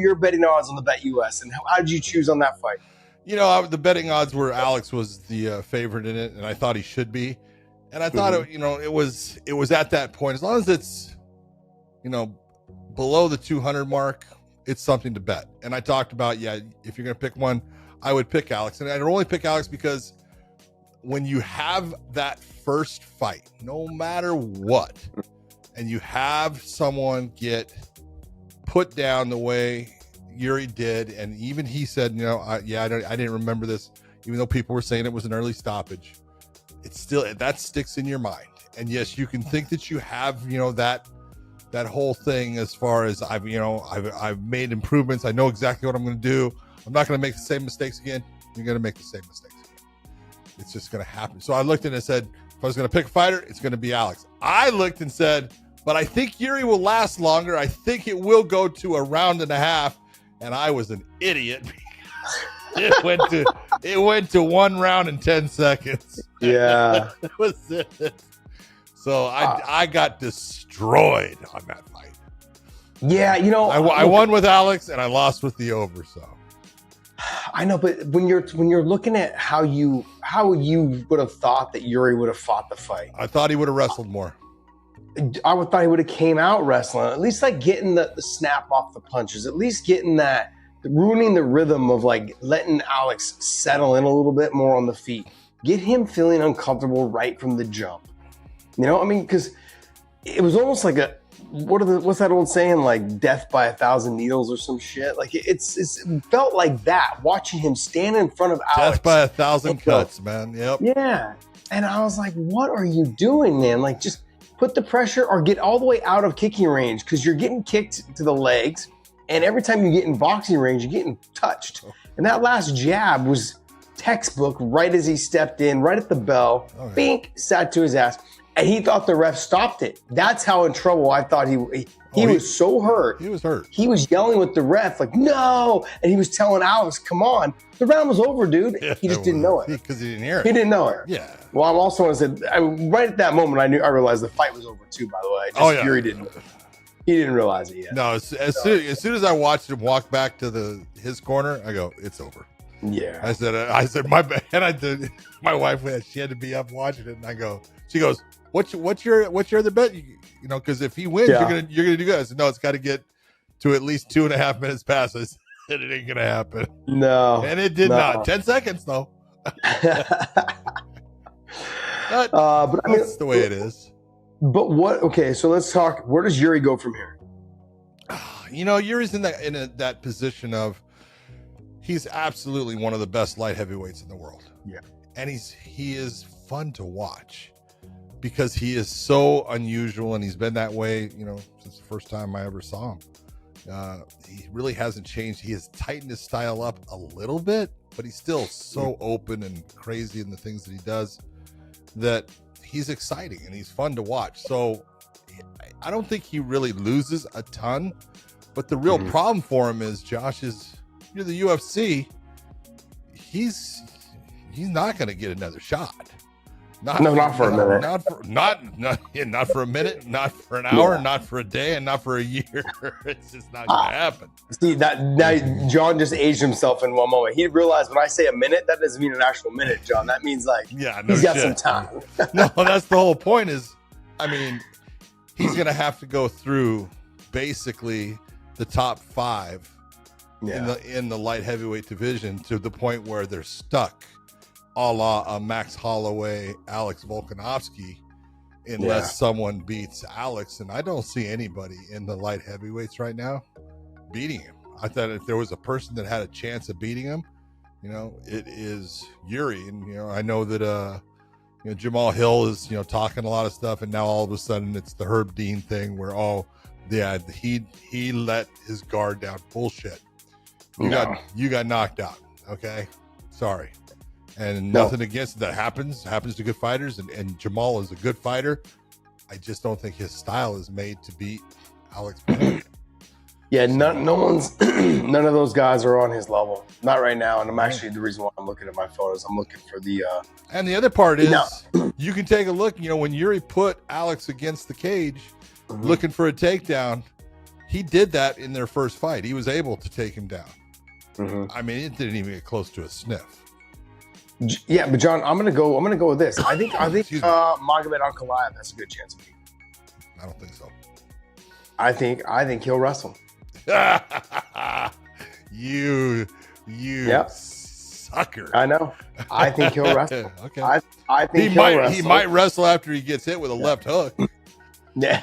your betting odds on the Bet US, and how did you choose on that fight? You know, the betting odds were Alex was the favorite in it, and I thought he should be. And I thought, it was at that point, as long as it's, below the 200 mark, it's something to bet. And I talked about, if you're going to pick one, I would pick Alex. And I'd only pick Alex because when you have that first fight, no matter what, and you have someone get put down the way Yuri did, and even he said, I didn't remember this, even though people were saying it was an early stoppage. It's still, that sticks in your mind. And yes, you can think that you have, that whole thing as far as I've made improvements. I know exactly what I'm going to do. I'm not going to make the same mistakes again. You're going to make the same mistakes again. It's just going to happen. So I looked at it and said, if I was going to pick a fighter, it's going to be Alex. I looked and said, but I think Yuri will last longer. I think it will go to a round and a half. And I was an idiot. It went to 1 round and 10 seconds. Yeah. That was it. So I got destroyed on that fight. Yeah, I won with Alex and I lost with the over. So I know, but when you're looking at how you would have thought that Yuri would have fought the fight, I thought he would have wrestled more. I would thought he would have came out wrestling, at least like getting the snap off the punches, at least getting that, ruining the rhythm of like letting Alex settle in a little bit more on the feet, get him feeling uncomfortable right from the jump. Because it was almost like what's that old saying, like death by 1,000 needles or some shit? Like it felt like that, watching him stand in front of Alex. Death by 1,000 cuts, man. Yep. Yeah. And I was like, what are you doing, man? Like, just put the pressure or get all the way out of kicking range, because you're getting kicked to the legs. And every time you get in boxing range, you're getting touched. And that last jab was textbook right as he stepped in, right at the bell. Oh, yeah. Bink, sat to his ass. And he thought the ref stopped it. That's how in trouble I thought he was so hurt. He was hurt. He was yelling with the ref, like, no. And he was telling Alex, come on. The round was over, dude. Yeah, he just didn't know it. Because he didn't hear it. He didn't know it. Yeah. Well, I'm also going to say, right at that moment, I realized the fight was over too, by the way. Yuri didn't. He didn't realize it yet. No, as soon as I watched him walk back to his corner, I go, it's over. Yeah. I said, my bad. And my wife, she had to be up watching it. And she goes, what's your other bet? Because if he wins, you're gonna do good. I said, no, it's got to get to at least 2.5 minutes past. I said, it ain't gonna happen. No. And it did not. 10 seconds though. But that's the way it is. But okay, so let's talk. Where does Yuri go from here? Yuri's in that position of, he's absolutely one of the best light heavyweights in the world. Yeah. And he is fun to watch because he is so unusual, and he's been that way, since the first time I ever saw him. He really hasn't changed. He has tightened his style up a little bit, but he's still so open and crazy in the things that he does that he's exciting and he's fun to watch. So I don't think he really loses a ton, but the real problem for him is, Josh, you're the UFC. He's not going to get another shot. Not for a minute. Not for a minute, not for an hour, not for a day, and not for a year. It's just not going to happen. See, now John just aged himself in one moment. He realized when I say a minute, that doesn't mean an actual minute, John. That means he's got some time. No, that's the whole point. He's going to have to go through basically the top 5 in the light heavyweight division to the point where they're stuck, a la Max Holloway, Alex Volkanovski, unless someone beats Alex. And I don't see anybody in the light heavyweights right now beating him. I thought if there was a person that had a chance of beating him, it is Yuri. And, I know that, Jamal Hill is, talking a lot of stuff, and now all of a sudden it's the Herb Dean thing where, he let his guard down. Bullshit. You got knocked out. Okay. Sorry. And nothing against it. That happens to good fighters, and Jamal is a good fighter. I just don't think his style is made to beat Alex Pereira. Yeah, none of those guys are on his level. Not right now. And I'm actually, the reason why I'm looking at my photos, I'm looking for the and the other part is you can take a look, when Yuri put Alex against the cage looking for a takedown, he did that in their first fight. He was able to take him down. Mm-hmm. I mean, it didn't even get close to a sniff. Yeah, but John, I'm gonna go with this. I think Magomed Ankalaev has a good chance of beating. I don't think so. I think he'll wrestle. you yep. sucker. I know. I think he'll wrestle. Okay. I think he'll wrestle. He might wrestle after he gets hit with a left hook. Yeah.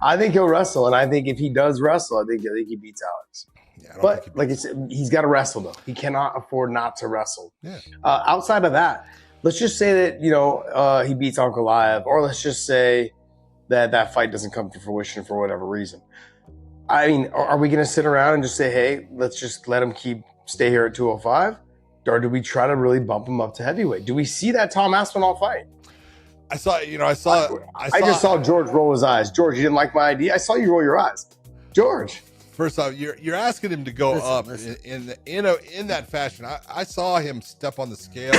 I think he'll wrestle, and I think if he does wrestle, I think he beats Alex. Yeah, but like I said, he's got to wrestle though. He cannot afford not to wrestle. Yeah. Outside of that, let's just say that he beats Ankalaev, or let's just say that fight doesn't come to fruition for whatever reason. I mean, are we going to sit around and just say, hey, let's just let him stay here at 205? Or do we try to really bump him up to heavyweight? Do we see that Tom Aspinall fight? I just saw George roll his eyes. George, you didn't like my idea? I saw you roll your eyes. George. First off, you're asking him to go up in that fashion. I saw him step on the scale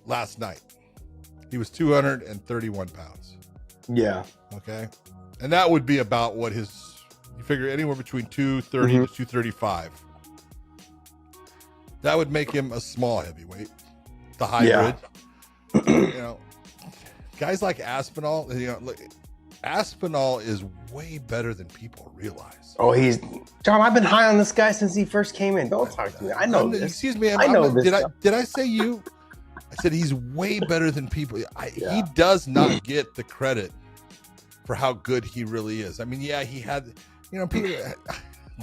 last night. He was 231 pounds. Yeah. Okay. And that would be about what you figure anywhere between 230 to 235. That would make him a small heavyweight. The hybrid. Yeah. Guys like Aspinall, Aspinall is way better than people realize. Oh, John, I've been high on this guy since he first came in. Don't talk to me. I know this. Excuse me. I know this. Did I say you? I said he's way better than people. He does not get the credit for how good he really is. I mean, yeah, he had, people.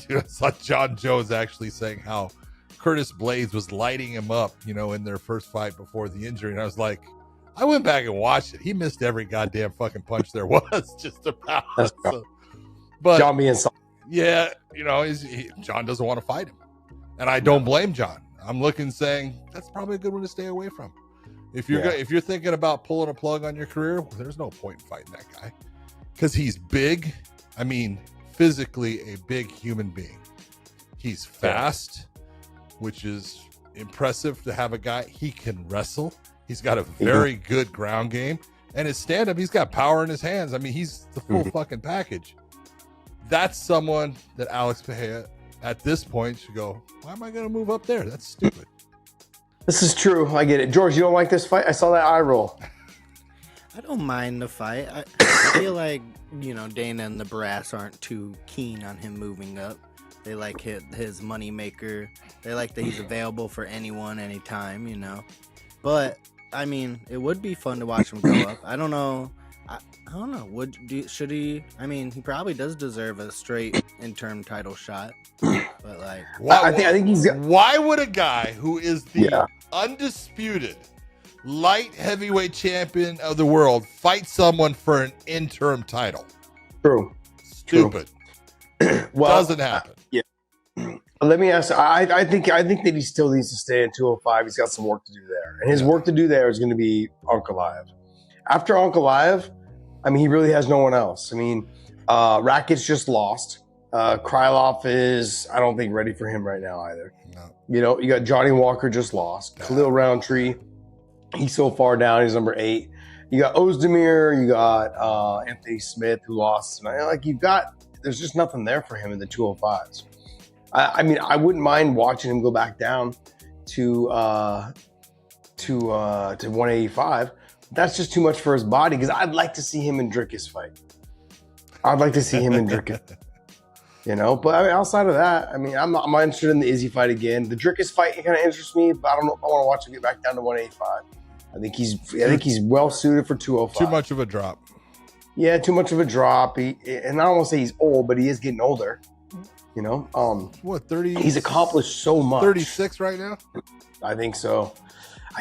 I saw John Jones actually saying how Curtis Blades was lighting him up, in their first fight before the injury. And I was like, I went back and watched it. He missed every goddamn fucking punch there was, just about. So, but John being soft. Yeah, John doesn't want to fight him. And I don't blame John. I'm looking saying that's probably a good one to stay away from. If you're thinking about pulling a plug on your career, there's no point in fighting that guy. Because he's big. I mean, physically a big human being. He's fast, which is impressive to have a guy. He can wrestle. He's got a very good ground game. And his stand-up, he's got power in his hands. I mean, he's the full fucking package. That's someone that Alex Pereira, at this point, should go, why am I going to move up there? That's stupid. This is true. I get it. George, you don't like this fight? I saw that eye roll. I don't mind the fight. I feel like, Dana and the brass aren't too keen on him moving up. They like his money maker. They like that he's available for anyone, anytime, But, I mean, it would be fun to watch him go up. I don't know. I don't know. Should he? I mean, he probably does deserve a straight interim title shot. But I think he's. Why would a guy who is the undisputed light heavyweight champion of the world fight someone for an interim title? True. Stupid. Well, doesn't happen. Yeah. Let me ask. I think that he still needs to stay in 205. He's got some work to do there, and his work to do there is going to be Ankalaev. After Ankalaev, I mean, he really has no one else. I mean, Rakic's just lost. Krylov is, I don't think, ready for him right now either. No. You got Johnny Walker just lost. Khalil Roundtree, he's so far down. He's number 8. You got Ozdemir. You got Anthony Smith, who lost. There's just nothing there for him in the 205s. I mean, I wouldn't mind watching him go back down to 185. That's just too much for his body, because I'd like to see him and Dricus fight. I'd like to see him and Dricus. But I mean, outside of that, I mean, I'm not interested in the Izzy fight again. The Dricus fight kind of interests me, but I don't know if I want to watch him get back down to 185. I think he's well suited for 205. Too much of a drop. Yeah, too much of a drop. And I don't want to say he's old, but he is getting older. What, 30? He's accomplished so much. 36 right now? I think so.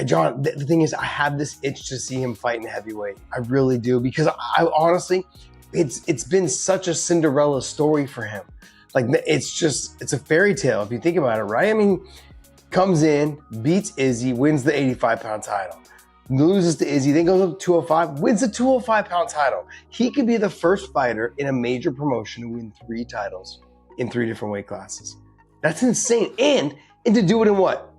John, the thing is, I have this itch to see him fight in heavyweight. I really do, because I honestly, it's been such a Cinderella story for him. It's a fairy tale if you think about it, right? I mean, comes in, beats Izzy, wins the 85-pound title, loses to Izzy, then goes up to 205, wins the 205-pound title. He could be the first fighter in a major promotion to win 3 titles in 3 different weight classes. That's insane. And to do it in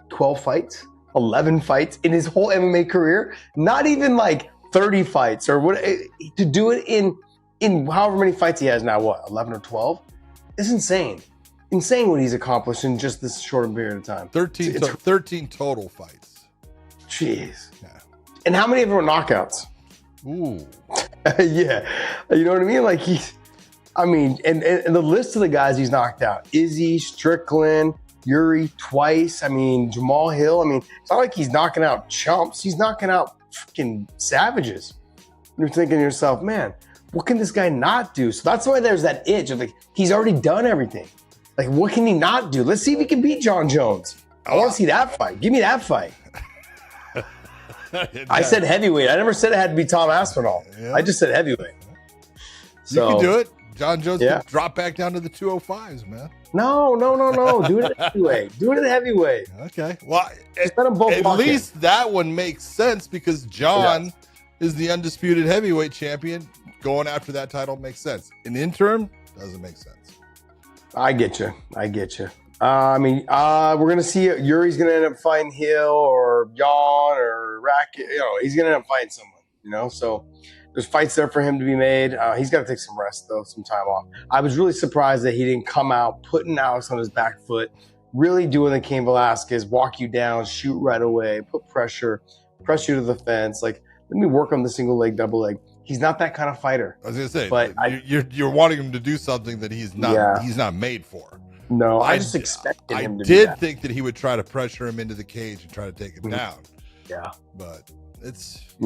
12 fights? 11 fights in his whole MMA career, not even 30 fights or what, to do it in in however many fights he has now, what, 11 or 12? It's insane. Insane what he's accomplished in just this short period of time. 13 total fights. Jeez. Yeah. And how many of them were knockouts? Ooh. Yeah. You know what I mean? Like and the list of the guys he's knocked out: Izzy, Strickland, Yuri twice. Jamal Hill. It's not like he's knocking out chumps. He's knocking out freaking savages. You're thinking to yourself, man, what can this guy not do? So that's why there's that itch of like, he's already done everything. Like, what can he not do? Let's see if he can beat John Jones. I want to see that fight. Give me that fight. I said heavyweight. I never said it had to be Tom Aspinall. Yeah. I just said heavyweight. So, you can do it. John Jones can drop back down to the 205s, man. No. Do it at heavyweight. Do it at heavyweight. Okay. Well, at least that one makes sense because John is the undisputed heavyweight champion. Going after that title makes sense. In the interim, doesn't make sense. I get you. We're gonna see Yuri's gonna end up fighting Hill or Yawn or Racket. He's gonna end up fighting someone. So there's fights there for him to be made. He's got to take some rest though, some time off. I was really surprised that he didn't come out putting Alex on his back foot, really doing the Cain Velasquez, walk you down, shoot right away, put press you to the fence. Like, let me work on the single leg, double leg. He's not that kind of fighter. I was gonna say, but you're wanting him to do something that he's not. Yeah. He's not made for. No, I just expected him to. I did think that he would try to pressure him into the cage and try to take him down. Yeah, but it's it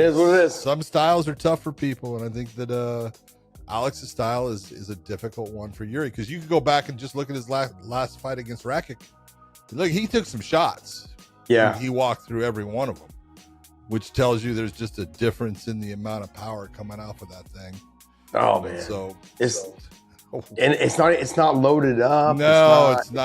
is what it is. Some styles are tough for people, and I think that Alex's style is a difficult one for Yuri because you can go back and just look at his last fight against Rakic. Look, he took some shots. Yeah, he walked through every one of them, which tells you there's just a difference in the amount of power coming off of that thing. Oh man! So it's not loaded up. No, it's not.